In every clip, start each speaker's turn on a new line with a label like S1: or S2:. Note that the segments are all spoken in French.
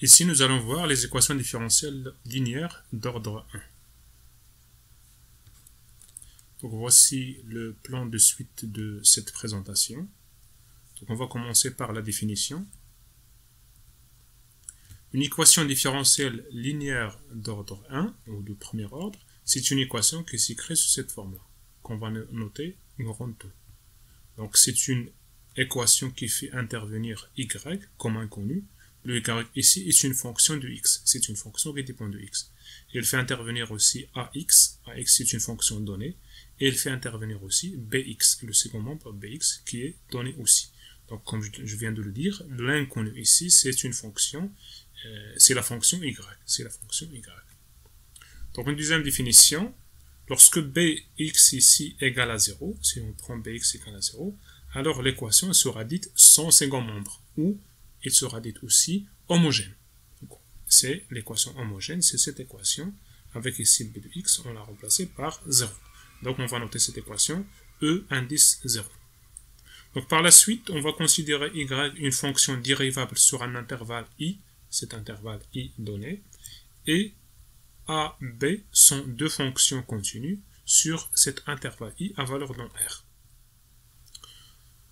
S1: Ici, nous allons voir les équations différentielles linéaires d'ordre 1. Donc, voici le plan de suite de cette présentation. Donc, on va commencer par la définition. Une équation différentielle linéaire d'ordre 1, ou de premier ordre, c'est une équation qui s'écrit sous cette forme-là, qu'on va noter grand O. Donc, c'est une équation qui fait intervenir y comme inconnu. Le y ici est une fonction de x. C'est une fonction qui dépend de x. Et elle fait intervenir aussi ax. Ax c'est une fonction donnée. Et elle fait intervenir aussi bx, le second membre bx qui est donné aussi. Donc comme je viens de le dire, l'inconnu ici c'est une fonction, c'est la fonction y. C'est la fonction y. Donc une deuxième définition, lorsque bx ici égale à 0, si on prend bx égale à 0, alors l'équation sera dite sans second membre, ou il sera dit aussi homogène. C'est l'équation homogène, c'est cette équation, avec ici b de x, on l'a remplacé par 0. Donc on va noter cette équation, E indice 0. Donc par la suite, on va considérer y une fonction dérivable sur un intervalle i, cet intervalle i donné, et a, b sont deux fonctions continues sur cet intervalle i à valeur dans R.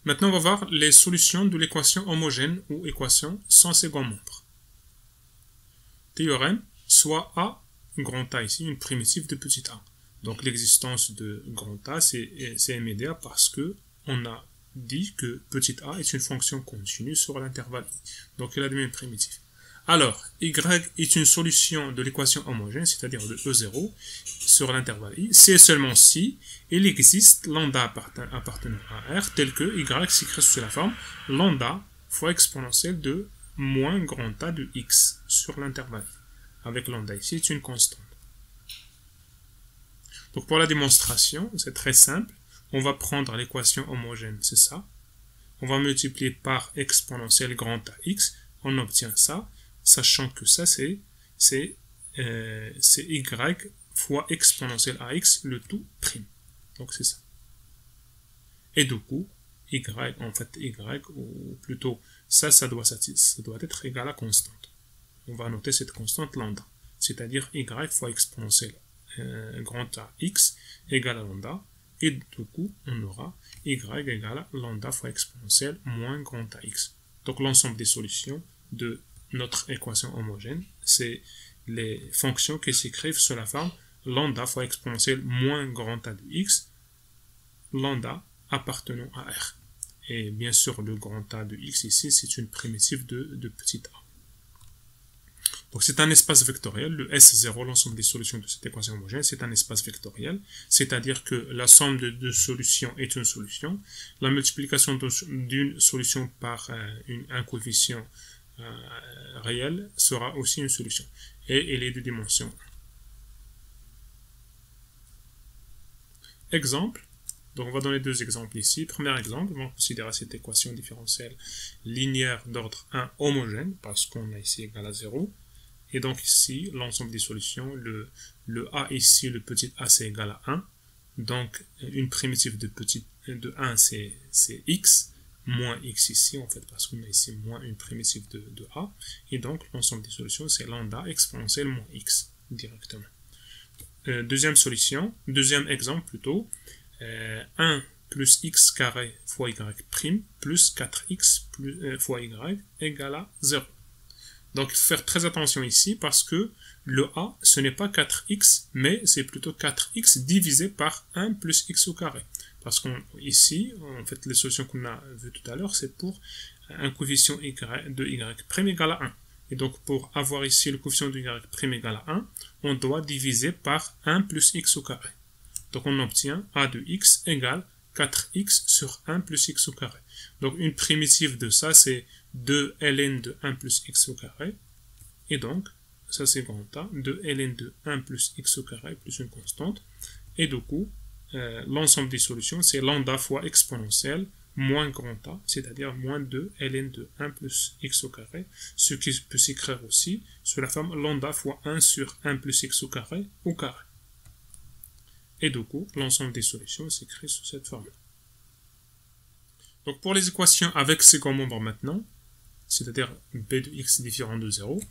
S1: Maintenant, on va voir les solutions de l'équation homogène ou équation sans second membre. Théorème, soit A, grand A ici, une primitive de petit a. Donc l'existence de grand A, c'est immédiat parce que on a dit que petit a est une fonction continue sur l'intervalle i. Donc il a de même primitive. Alors, y est une solution de l'équation homogène, c'est-à-dire de E0 sur l'intervalle i, c'est seulement si il existe lambda appartenant à R tel que y s'écrit sous la forme lambda fois exponentielle de moins grand A de x sur l'intervalle i. Avec lambda ici, c'est une constante. Donc pour la démonstration, c'est très simple. On va prendre l'équation homogène, c'est ça. On va multiplier par exponentielle grand AX. On obtient ça, sachant que ça, c'est y fois exponentielle AX, le tout prime. Donc c'est ça. Et du coup, y, ou plutôt, ça doit être égal à constante. On va noter cette constante lambda, c'est-à-dire y fois exponentielle grand A x égale à lambda, et du coup on aura y égale à lambda fois exponentielle moins grand A x. Donc l'ensemble des solutions de notre équation homogène, c'est les fonctions qui s'écrivent sous la forme lambda fois exponentielle moins grand A de x, lambda appartenant à R. Et bien sûr le grand A de x ici c'est une primitive de petit a. Donc c'est un espace vectoriel, le S0, l'ensemble des solutions de cette équation homogène, c'est un espace vectoriel, c'est-à-dire que la somme de deux solutions est une solution, la multiplication d'une solution par un coefficient réel sera aussi une solution, et elle est de dimension 1. Exemple, donc on va donner deux exemples ici. Premier exemple, on va considérer cette équation différentielle linéaire d'ordre 1 homogène, parce qu'on a ici égal à 0. Et donc ici, l'ensemble des solutions, le a ici, le petit a, c'est égal à 1. Donc, une primitive de 1, c'est x, moins x ici, en fait, parce qu'on a ici moins une primitive de a. Et donc, l'ensemble des solutions, c'est lambda exponentielle moins x, directement. Deuxième exemple plutôt, 1 plus x carré fois y prime, plus 4x fois y égale à 0. Donc, il faut faire très attention ici parce que le a, ce n'est pas 4x, mais c'est plutôt 4x divisé par 1 plus x au carré. Parce qu'ici, en fait, les solutions qu'on a vues tout à l'heure, c'est pour un coefficient de y' égal à 1. Et donc, pour avoir ici le coefficient de y' égal à 1, on doit diviser par 1 plus x au carré. Donc, on obtient a de x égale 4x sur 1 plus x au carré. Donc, une primitive de ça, c'est 2 ln de 1 plus x au carré. Et donc, ça c'est grand A, 2 ln de 1 plus x au carré plus une constante. Et du coup, l'ensemble des solutions, c'est lambda fois exponentielle moins grand A, c'est-à-dire moins 2 ln de 1 plus x au carré, ce qui peut s'écrire aussi sous la forme lambda fois 1 sur 1 plus x au carré. Et du coup, l'ensemble des solutions s'écrit sous cette forme. Donc pour les équations avec second membre maintenant, c'est-à-dire b de x différent de 0.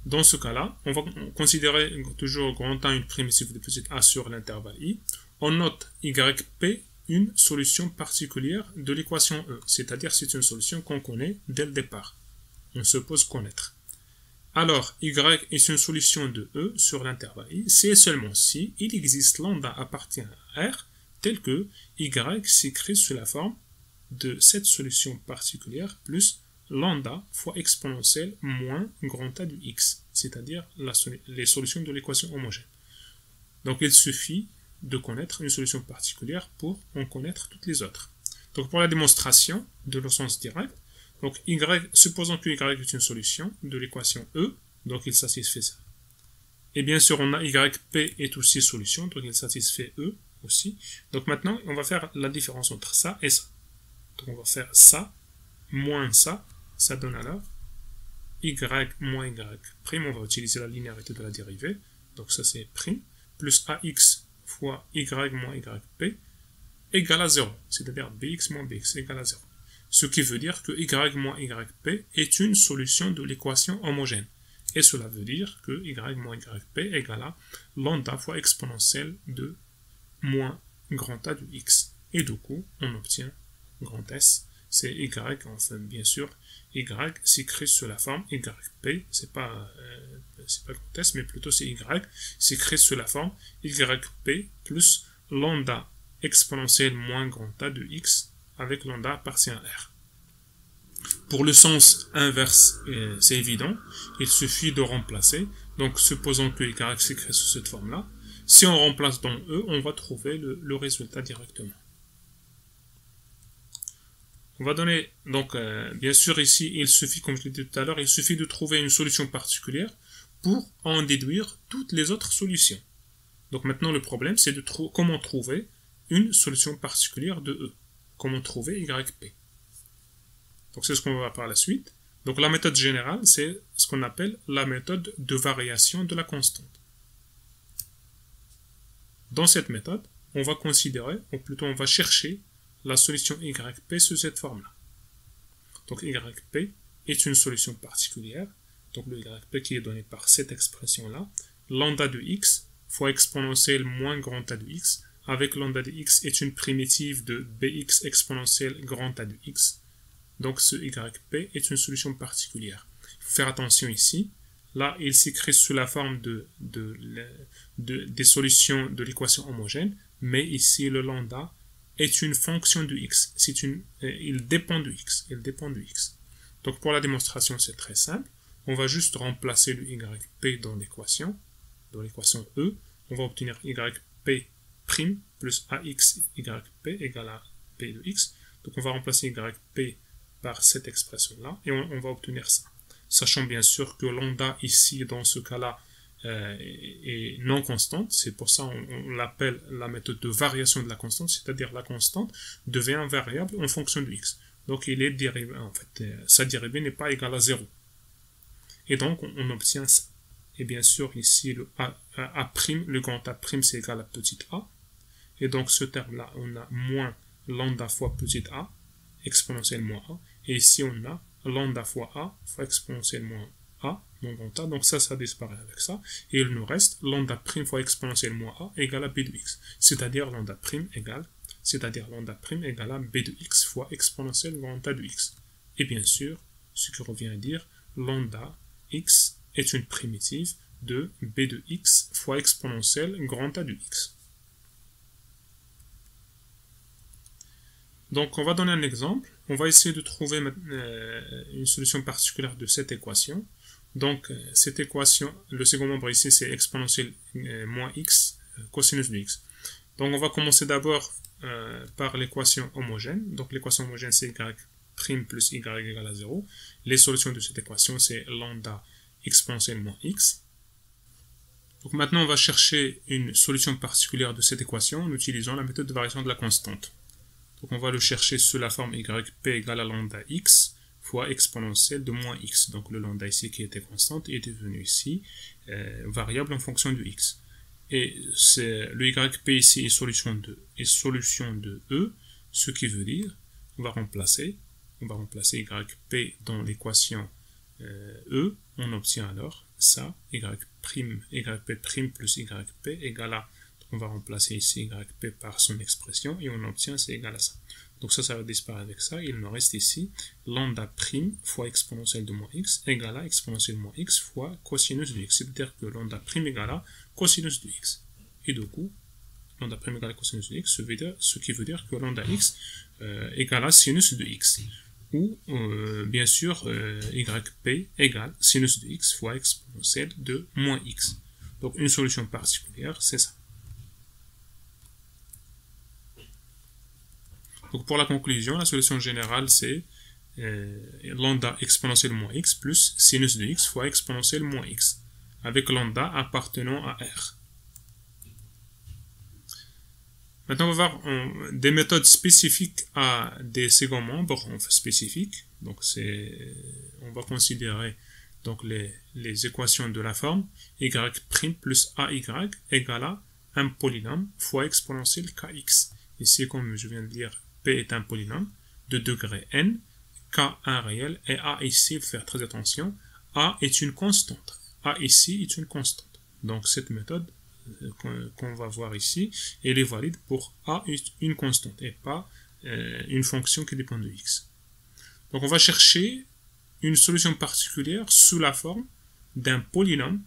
S1: Dans ce cas-là, on va considérer toujours grand A une primitive de petit a sur l'intervalle i. On note yp une solution particulière de l'équation E, c'est-à-dire c'est une solution qu'on connaît dès le départ. On suppose connaître. Alors, y est une solution de E sur l'intervalle i, c'est seulement si il existe lambda appartient à R, tel que y s'écrit sous la forme de cette solution particulière plus lambda fois exponentielle moins grand A du x, c'est-à-dire les solutions de l'équation homogène. Donc, il suffit de connaître une solution particulière pour en connaître toutes les autres. Donc, pour la démonstration de le sens direct, donc supposons que y est une solution de l'équation E, donc il satisfait ça. Et bien sûr, on a yp est aussi solution, donc il satisfait E aussi. Donc maintenant, on va faire la différence entre ça et ça. Donc on va faire ça moins ça, ça donne alors y moins y prime, on va utiliser la linéarité de la dérivée, donc ça c'est prime, plus ax fois y moins yp égale à 0, c'est-à-dire bx moins bx égale à 0. Ce qui veut dire que y moins yp est une solution de l'équation homogène. Et cela veut dire que y moins yp égale à lambda fois exponentielle de moins grand A du x. Et du coup, on obtient grand S, c'est y, enfin bien sûr, y s'écrit sous la forme yp, c'est pas grand S, mais plutôt c'est y, s'écrit sous la forme yp plus lambda exponentielle moins grand A de x avec lambda appartient à R. Pour le sens inverse, c'est évident, il suffit de remplacer. Donc, supposons que y s'écrit sous cette forme-là. Si on remplace dans E, on va trouver le résultat directement. On va donner, donc, bien sûr, ici, il suffit, comme je l'ai dit tout à l'heure, il suffit de trouver une solution particulière pour en déduire toutes les autres solutions. Donc, maintenant, le problème, c'est de comment trouver une solution particulière de E. Comment trouver yp. Donc, c'est ce qu'on va voir par la suite. Donc, la méthode générale, c'est ce qu'on appelle la méthode de variation de la constante. Dans cette méthode, on va considérer, ou plutôt on va chercher la solution yp sous cette forme-là. Donc, yp est une solution particulière. Donc, le yp qui est donné par cette expression-là, lambda de x fois exponentielle moins grand A de x, avec lambda de x est une primitive de bx exponentielle grand A de x. Donc, ce yp est une solution particulière. Il faut faire attention ici. Là, il s'écrit sous la forme des solutions de l'équation homogène, mais ici, le lambda est une fonction de x. Il dépend de x. Donc, pour la démonstration, c'est très simple. On va juste remplacer le yp dans l'équation E. On va obtenir yp' plus ax yp égale à p de x. Donc, on va remplacer yp par cette expression-là, et on va obtenir ça. Sachant bien sûr que lambda ici, dans ce cas-là, est non constante, c'est pour ça on l'appelle la méthode de variation de la constante, c'est-à-dire la constante devient variable en fonction de x. Donc il est dérivé, en fait, sa dérivée n'est pas égale à 0. Et donc on obtient ça. Et bien sûr ici le le grand A' c'est égal à petit a. Et donc ce terme-là, on a moins lambda fois petit a, exponentielle moins a. Et ici, on a lambda fois a fois exponentielle moins a, mon grand A. Donc ça disparaît avec ça. Et il nous reste lambda prime fois exponentielle moins a égale à b de x. C'est-à-dire lambda prime égale à b de x fois exponentielle grand A de x. Et bien sûr, ce qui revient à dire, lambda x est une primitive de b de x fois exponentielle grand A de x. Donc, on va donner un exemple. On va essayer de trouver une solution particulière de cette équation. Donc, cette équation, le second membre ici, c'est exponentielle moins x, cosinus de x. Donc, on va commencer d'abord par l'équation homogène. Donc, l'équation homogène, c'est y' plus y égale à 0. Les solutions de cette équation, c'est lambda exponentielle moins x. Donc, maintenant, on va chercher une solution particulière de cette équation en utilisant la méthode de variation de la constante. Donc on va le chercher sous la forme yp égale à lambda x fois exponentielle de moins x. Donc le lambda ici qui était constante est devenu ici variable en fonction de x. Et le yp ici est solution de E, ce qui veut dire, on va remplacer, on va remplacer yp dans l'équation E, on obtient alors ça, yp' plus yp égale à, on va remplacer ici yp par son expression et on obtient c'est égal à ça. Donc ça va disparaître avec ça, il nous reste ici lambda prime fois exponentielle de moins x égale à exponentielle moins x fois cosinus de x, c'est-à-dire que lambda prime égale à cosinus de x. Et du coup, lambda prime égale à cosinus de x, ce qui veut dire que lambda x égale à sinus de x. Ou bien sûr yp égale sinus de x fois exponentielle de moins x. Donc une solution particulière, c'est ça. Donc pour la conclusion, la solution générale c'est lambda exponentielle moins x plus sinus de x fois exponentielle moins x, avec lambda appartenant à R. Maintenant, on va voir des méthodes spécifiques à des seconds membres, enfin spécifiques. Donc on va considérer donc les équations de la forme y' plus ay égale à un polynôme fois exponentielle kx. Ici, comme je viens de dire, P est un polynôme de degré n, K un réel, et A ici, il faut faire très attention, A est une constante. A ici est une constante. Donc cette méthode qu'on va voir ici, elle est valide pour A une constante et pas une fonction qui dépend de x. Donc on va chercher une solution particulière sous la forme d'un polynôme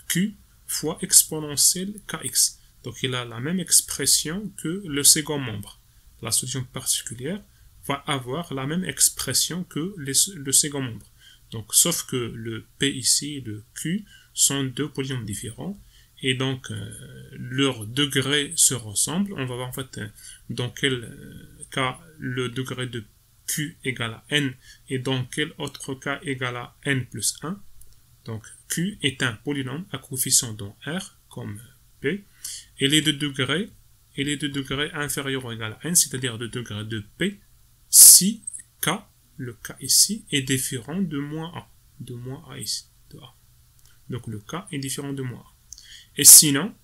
S1: q fois exponentielle kx. Donc il a la même expression que le second membre. La solution particulière va avoir la même expression que le second membre. Donc, sauf que le P ici et le Q sont deux polynômes différents. Et donc, leurs degrés se ressemblent. On va voir en fait dans quel cas le degré de Q égale à n et dans quel autre cas égale à n plus 1. Donc, Q est un polynôme à coefficient dans R, comme P. Et les deux degrés inférieurs ou égal à n, c'est-à-dire le degré de P, si K, le K ici, est différent de moins A. De moins A ici, de A. Donc le K est différent de moins A. Et sinon,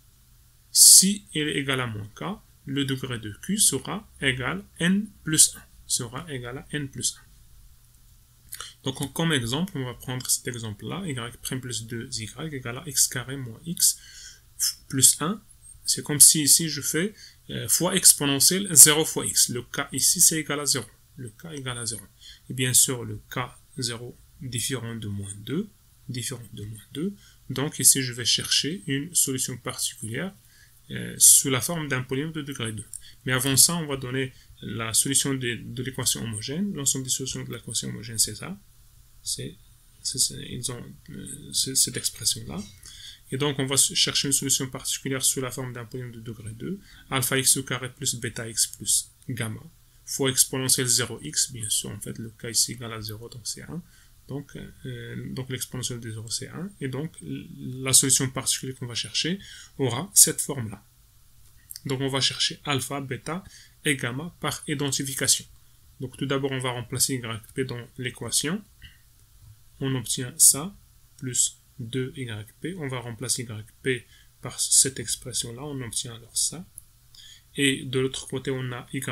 S1: si il est égal à moins K, le degré de Q sera égal à n plus 1. Sera égal à n plus 1. Donc comme exemple, on va prendre cet exemple-là, y' plus 2y égale à x carré moins x plus 1. C'est comme si ici je fais fois exponentielle 0 fois x. Le k ici c'est égal à 0. Le k égale à 0. Et bien sûr le k 0 différent de moins 2. Différent de moins 2. Donc ici je vais chercher une solution particulière sous la forme d'un polynôme de degré 2. Mais avant ça on va donner la solution de l'équation homogène. L'ensemble des solutions de l'équation homogène c'est ça. Ils ont cette expression-là. Et donc, on va chercher une solution particulière sous la forme d'un polynôme de degré 2, alpha x au carré plus bêta x plus gamma, fois exponentielle 0x, bien sûr, en fait, le k ici égale à 0, donc c'est 1. Donc l'exponentielle de 0, c'est 1. Et donc, la solution particulière qu'on va chercher aura cette forme-là. Donc, on va chercher alpha, bêta et gamma par identification. Donc, tout d'abord, on va remplacer yp dans l'équation. On obtient ça, plus 2yp, on va remplacer yp par cette expression-là, on obtient alors ça. Et de l'autre côté, on a x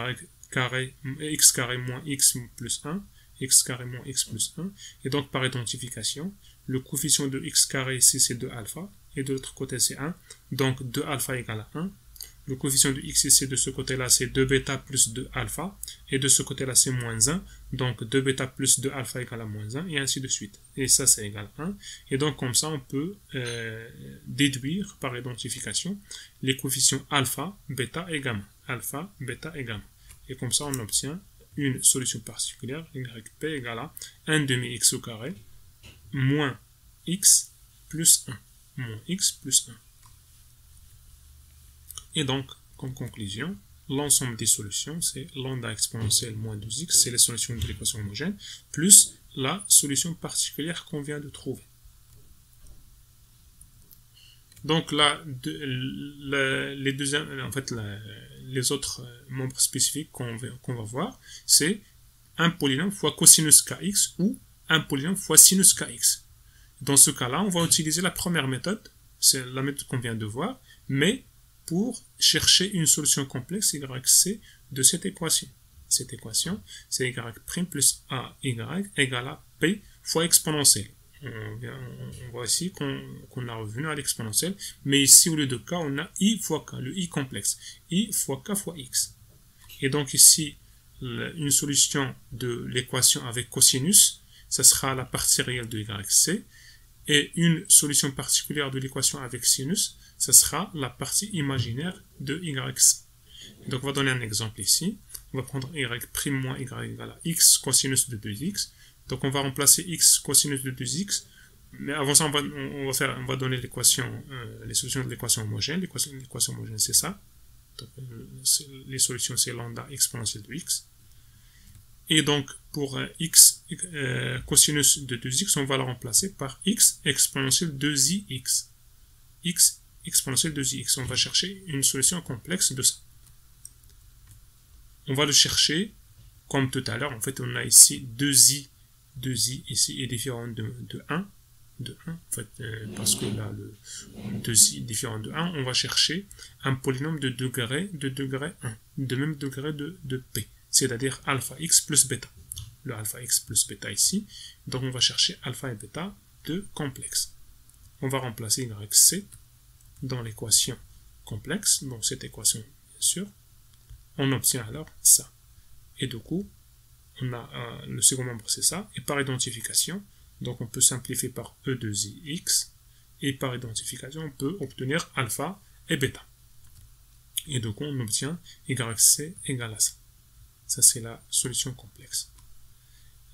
S1: carré moins x plus 1, x carré moins x plus 1. Et donc, par identification, le coefficient de x carré ici, c'est 2 alpha, et de l'autre côté, c'est 1. Donc, 2 alpha égale à 1. Le coefficient de x ici, de ce côté-là, c'est 2 bêta plus 2 alpha. Et de ce côté-là, c'est moins 1. Donc, 2 bêta plus 2 alpha égale à moins 1. Et ainsi de suite. Et ça, c'est égal à 1. Et donc, comme ça, on peut déduire par identification les coefficients alpha, bêta et gamma. Alpha, bêta et gamma. Et comme ça, on obtient une solution particulière. Yp égale à 1 demi x au carré moins x plus 1. Moins x plus 1. Et donc, comme conclusion, l'ensemble des solutions, c'est lambda exponentielle moins 2x, c'est les solutions de l'équation homogène, plus la solution particulière qu'on vient de trouver. Donc là, les autres membres spécifiques qu'on va voir, c'est un polynôme fois cosinus kx ou un polynôme fois sinus kx. Dans ce cas-là, on va utiliser la première méthode, c'est la méthode qu'on vient de voir, mais pour chercher une solution complexe YC de cette équation. cette équation, c'est y' plus AY égale à P fois exponentielle. On voit ici qu'on a revenu à l'exponentielle, mais ici, au lieu de K, on a I fois K, le I complexe. I fois K fois X. Et donc ici, une solution de l'équation avec cosinus, ça sera la partie réelle de YC, et une solution particulière de l'équation avec sinus, ça sera la partie imaginaire de YC. Donc on va donner un exemple ici. On va prendre y' moins y égale à x cosinus de 2x. Donc on va remplacer x cosinus de 2x. Mais avant ça, on va donner l'équation, les solutions de l'équation homogène. L'équation homogène, c'est ça. Donc, les solutions, c'est lambda exponentielle de x. Et donc, pour x cosinus de 2x, on va le remplacer par x exponentielle de 2ix. X exponentielle de 2ix. On va chercher une solution complexe de ça. On va le chercher, comme tout à l'heure, en fait, on a ici 2i ici est différent de 1. En fait, parce que là, le 2i est différent de 1, on va chercher un polynôme de degré 1, de même degré de p, c'est-à-dire alpha x plus bêta. Le alpha x plus bêta ici, donc on va chercher alpha et bêta de complexe. On va remplacer yc dans l'équation complexe, dans cette équation, bien sûr. On obtient alors ça. Et du coup, on a le second membre, c'est ça. Et par identification, donc on peut simplifier par E2ix. Et par identification, on peut obtenir alpha et bêta. Et donc on obtient YC égale à ça. Ça, c'est la solution complexe.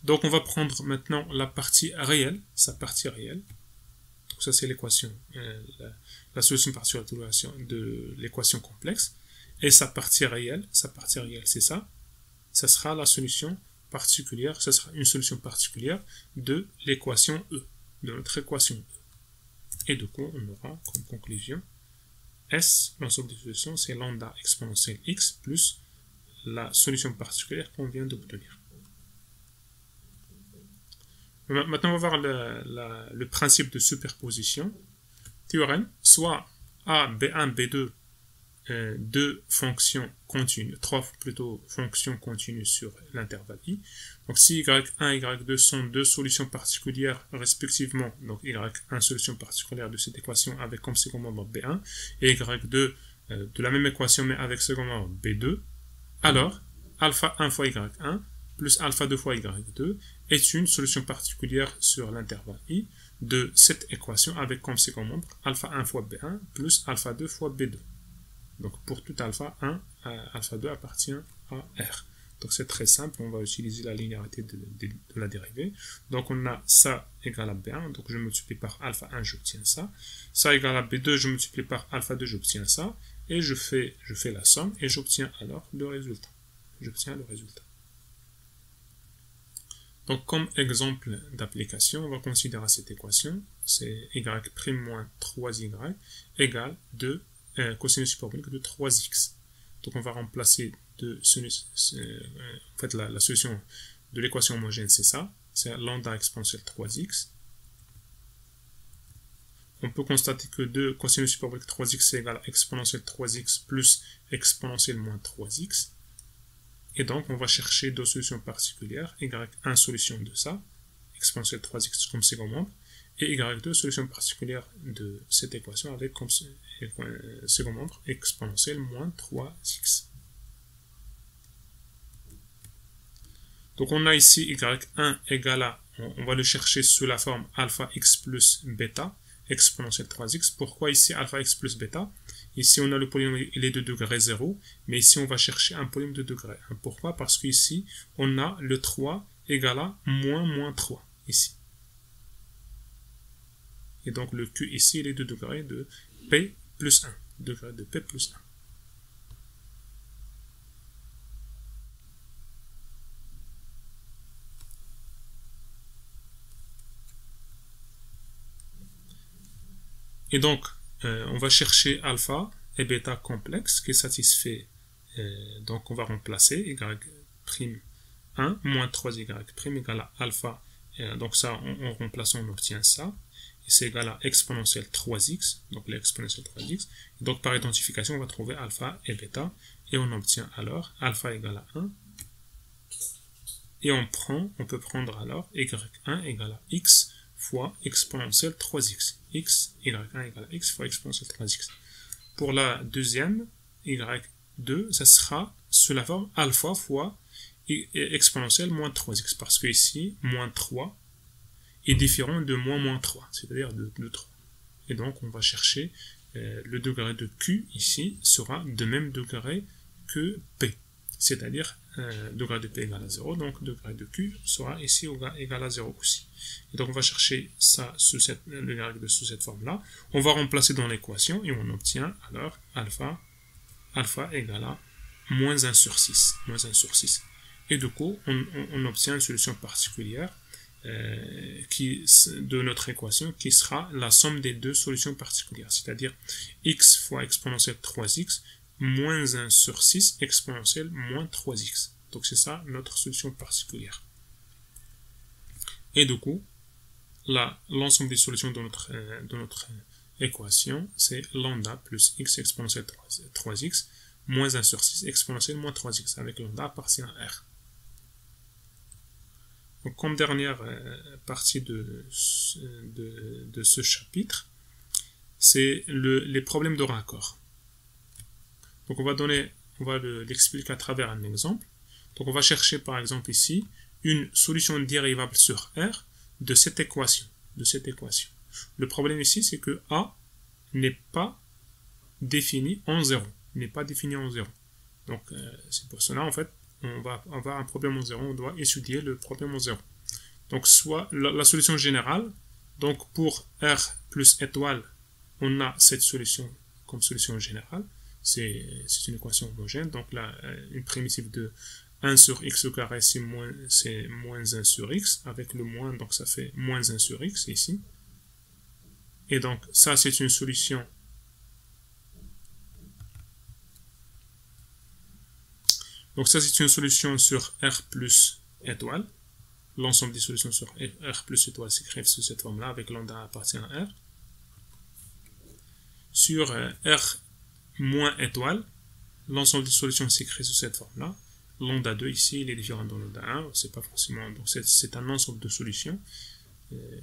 S1: Donc on va prendre maintenant la partie réelle, sa partie réelle. Donc ça, c'est l'équation, la solution partielle de l'équation complexe. Et sa partie réelle, c'est ça. Ça sera la solution particulière, ça sera une solution particulière de l'équation E, de notre équation E. Et du coup, on aura comme conclusion S, l'ensemble des solutions, c'est lambda exponentielle x plus la solution particulière qu'on vient d'obtenir. Maintenant, on va voir le principe de superposition. Théorème, soit A, B1, B2, deux fonctions continues, trois plutôt fonctions continues sur l'intervalle i. Donc si y1 et y2 sont deux solutions particulières respectivement, donc y1 solution particulière de cette équation avec comme second membre b1 et y2 de la même équation mais avec second membre b2, alors alpha 1 fois y1 plus alpha 2 fois y2 est une solution particulière sur l'intervalle i de cette équation avec comme second membre alpha 1 fois b1 plus alpha 2 fois b2. Donc pour tout alpha 1, alpha 2 appartient à R. Donc c'est très simple, on va utiliser la linéarité de la dérivée. Donc on a ça égale à B1, donc je multiplie par alpha 1, j'obtiens ça. Ça égale à B2, je multiplie par alpha 2, j'obtiens ça. Et je fais la somme et j'obtiens alors le résultat. Donc comme exemple d'application, on va considérer cette équation. C'est y' moins 3y égale 2 cosinus hyperbolique de 3x. Donc on va remplacer en fait la solution de l'équation homogène, c'est ça, c'est lambda exponentielle 3x. On peut constater que 2 cosinus hyperbolique 3x c'est égal à exponentielle 3x plus exponentielle moins 3x. Et donc on va chercher deux solutions particulières, y1 solution de ça, exponentielle 3x comme second membre, et y2 solution particulière de cette équation avec comme second membre exponentielle moins 3x. Donc on a ici y1 égale à, on va le chercher sous la forme alpha x plus bêta exponentielle 3x. Pourquoi ici alpha x plus bêta? Ici on a le polynôme, il est de degré 0, mais ici on va chercher un polynôme de degré 1. Pourquoi? Parce qu'ici on a le 3 égale à moins 3 ici. Et donc le Q ici, il est de degré de P plus 1. Degré de P plus 1. Et donc, on va chercher alpha et bêta complexe qui est satisfait. Donc on va remplacer y' 1 moins 3y' égale à alpha. Donc ça, en remplaçant, on obtient ça. Et c'est égal à exponentielle 3x, donc l'exponentielle 3x. Et donc par identification, on va trouver alpha et bêta, et on obtient alors alpha égale à 1 Et on peut prendre alors y1 égale à x fois exponentielle 3x. y1 égale à x fois exponentielle 3x. Pour la deuxième, y2, ça sera sous la forme alpha fois exponentielle moins 3x. Parce que ici, moins 3 est différent de moins 3, c'est-à-dire de 3. Et donc, on va chercher le degré de Q ici sera de même degré que P. C'est-à-dire, degré de P égale à 0, donc degré de Q sera ici égal à 0 aussi. Et donc, on va chercher ça sous le y sous cette forme-là. On va remplacer dans l'équation et on obtient alors alpha égale à moins 1 sur 6. Et du coup, on obtient une solution particulière de notre équation qui sera la somme des deux solutions particulières, c'est-à-dire x fois exponentielle 3x moins 1 sur 6 exponentielle moins 3x. Donc c'est ça notre solution particulière. Et du coup, l'ensemble des solutions de notre équation, c'est lambda plus x exponentielle 3x moins 1 sur 6 exponentielle moins 3x, avec lambda appartient à R. Donc, comme dernière partie de ce chapitre, c'est les problèmes de raccord. Donc on va l'expliquer à travers un exemple. Donc on va chercher par exemple ici une solution dérivable sur R de cette équation. Le problème ici, c'est que A n'est pas défini en 0. Donc c'est pour cela en fait on va avoir un problème en 0, on doit étudier le problème en 0. Donc, soit la solution générale, donc pour R plus étoile, on a cette solution comme solution générale, c'est une équation homogène, donc là, une primitive de 1 sur x au carré, c'est moins 1 sur x, avec le moins, donc ça fait moins 1 sur x ici. Et donc, ça, c'est une solution. Donc ça, c'est une solution sur R plus étoile. L'ensemble des solutions sur R plus étoile s'écrivent sous cette forme-là, avec lambda appartient à R. Sur R moins étoile, l'ensemble des solutions s'écrit sous cette forme-là. Lambda 2 ici, il est différent de lambda 1, c'est pas forcément. Donc c'est un ensemble de solutions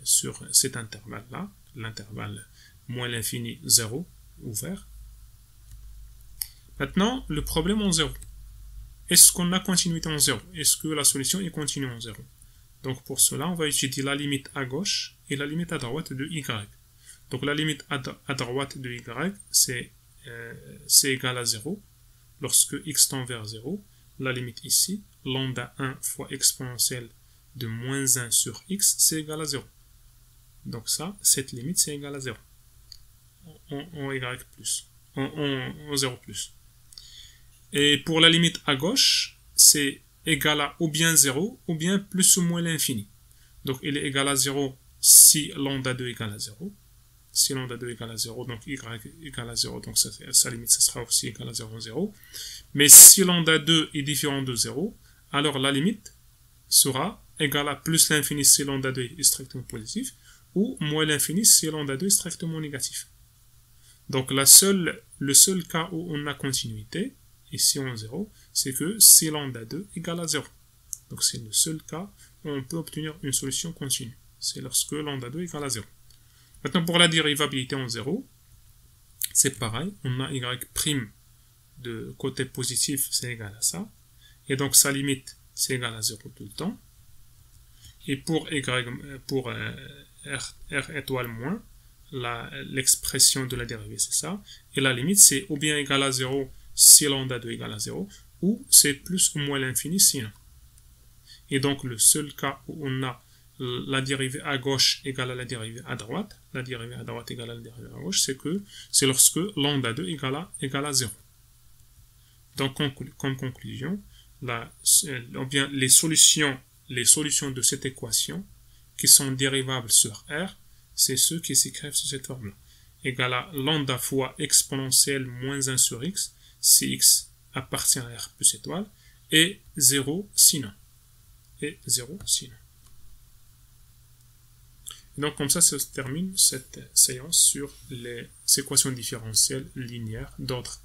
S1: sur cet intervalle-là, l'intervalle moins l'infini 0 ouvert. Maintenant, le problème en 0. Est-ce qu'on a continuité en 0? Est-ce que la solution est continue en 0? Donc pour cela, on va étudier la limite à gauche et la limite à droite de y. Donc la limite à droite de y, c'est égal à 0. Lorsque x tend vers 0, la limite ici, lambda 1 fois exponentielle de moins 1 sur x, c'est égal à 0. Donc ça, cette limite, c'est égal à 0. En y plus. En 0 plus. Et pour la limite à gauche, c'est égal à ou bien 0, ou bien plus ou moins l'infini. Donc il est égal à 0 si lambda 2 égale à 0. Si lambda 2 égale à 0, donc y égale à 0, donc sa limite, ça sera aussi égal à 0 en 0. Mais si lambda 2 est différent de 0, alors la limite sera égale à plus l'infini si lambda 2 est strictement positif, ou moins l'infini si lambda 2 est strictement négatif. Donc le seul cas où on a continuité, ici en 0, c'est que si lambda 2 égale à 0. Donc c'est le seul cas où on peut obtenir une solution continue. C'est lorsque lambda 2 égale à 0. Maintenant pour la dérivabilité en 0, c'est pareil. On a y' de côté positif, c'est égal à ça. Et donc sa limite, c'est égal à 0 tout le temps. Et pour R étoile moins, l'expression de la dérivée, c'est ça. Et la limite, c'est ou bien égal à 0 si lambda 2 égale à 0, ou c'est plus ou moins l'infini sinon. Et donc le seul cas où on a la dérivée à gauche égale à la dérivée à droite, la dérivée à droite égale à la dérivée à gauche, c'est lorsque lambda 2 égale à 0. Donc comme conclusion, les solutions de cette équation qui sont dérivables sur R, c'est ceux qui s'écrivent sous cette forme-là. Égale à lambda fois exponentielle moins 1 sur x, si x appartient à R plus étoile, et 0 sinon. Et donc comme ça se termine cette séance sur les équations différentielles linéaires d'ordre